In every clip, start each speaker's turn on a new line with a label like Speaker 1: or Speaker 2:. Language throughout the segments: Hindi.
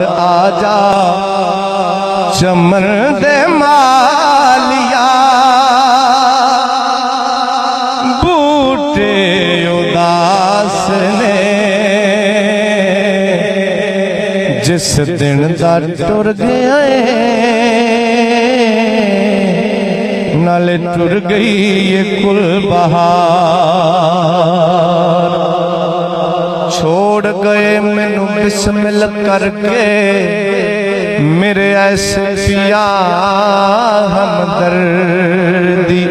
Speaker 1: आजा चमन दे मालिया बूटे उदास ने जिस दिन दा टुर गया नाले टुर गई ये कुल बहार। छोड़ गए मैनू बिस्मिल करके मेरे ऐसे पिया हमदर्दी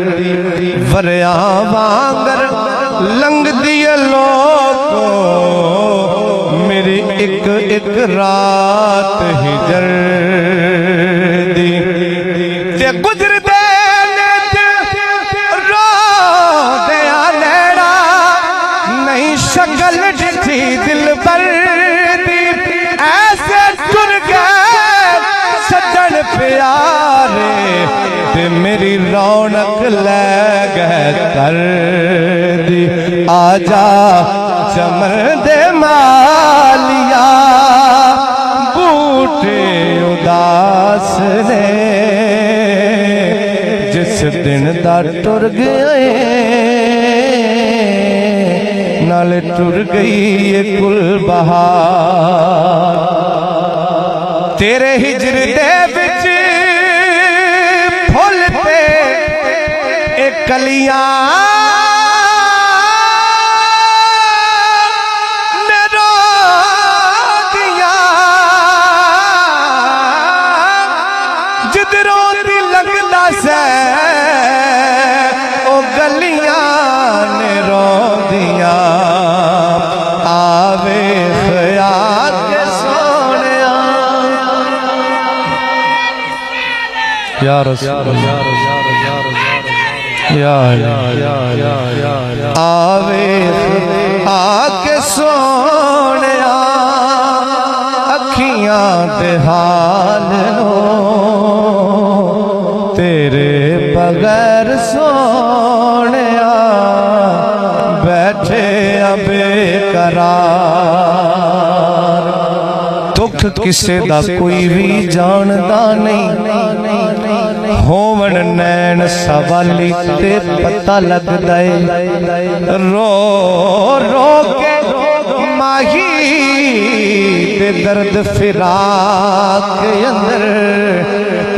Speaker 1: वरिया वांगर लंघ दिए लोगों मेरी एक एक रात हिजर दी ते गुजरदे शक्ल दिखी दिल पर दी ऐसे टुर गए सज्जन प्यारे ते मेरी रौनक ले गए कर दी। आजा चमन दे मालिया बूटे उदास ने जिस दिन दा टुर गए नाले टुर गई ये कुल बहार। तेरे हिजर दे विच फुल ते एक कलियां ने रोंदियां जिधरों दी लगदा से ओ गलियां ने रोंदियां। आवे ख्याल के सोनिया या रसूल आवे आके सोनिया अखियां दे हाल नो तेरे बगैर सोनिया बैठे बेकरार। दुख किसे दा कोई भी जानदा नहीं होवन नैन सवाली ते पता लगदा है। रो रो के माही ते दर्द फिराक अंदर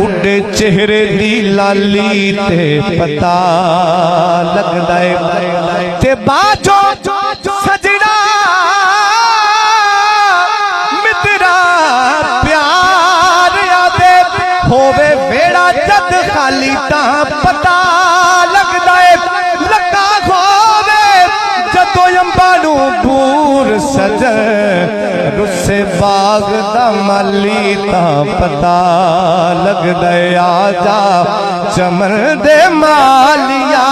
Speaker 1: उड़े चेहरे दी लाली ते पता लगदा है। ते बाजो सजना मित्रा प्यार यादे होवे वेड़ा जद खाली तां पता लगदा है। लगा होवे जदों अंबां नूं बूर सजन रुस्से बाग दा माली तां पता लगदा है। आजा चमन दे मालिया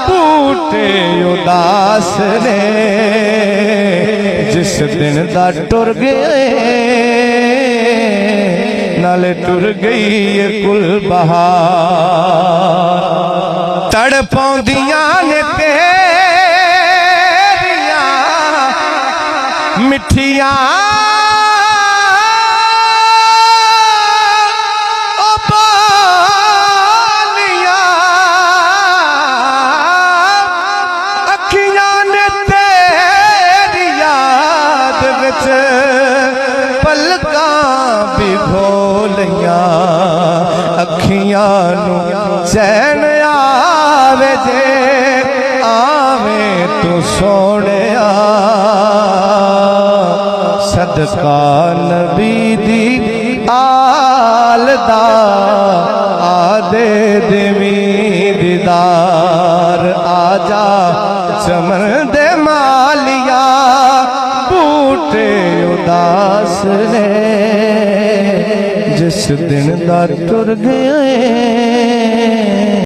Speaker 1: बूटे उदास ने जिस दिन दा टुर गए नाले टुर गई ये कुल बहार। तड़पाउंदियां ने तेरियां मिठियां पलकां भिगोलियां अखियां नू चैन आवे जे आवे तू सोनिया सदका नबी दी आल दा आदे देवी दीदार। आजा चमन दे मालिया बूटे उदास ने जिस दिन दा टुर गए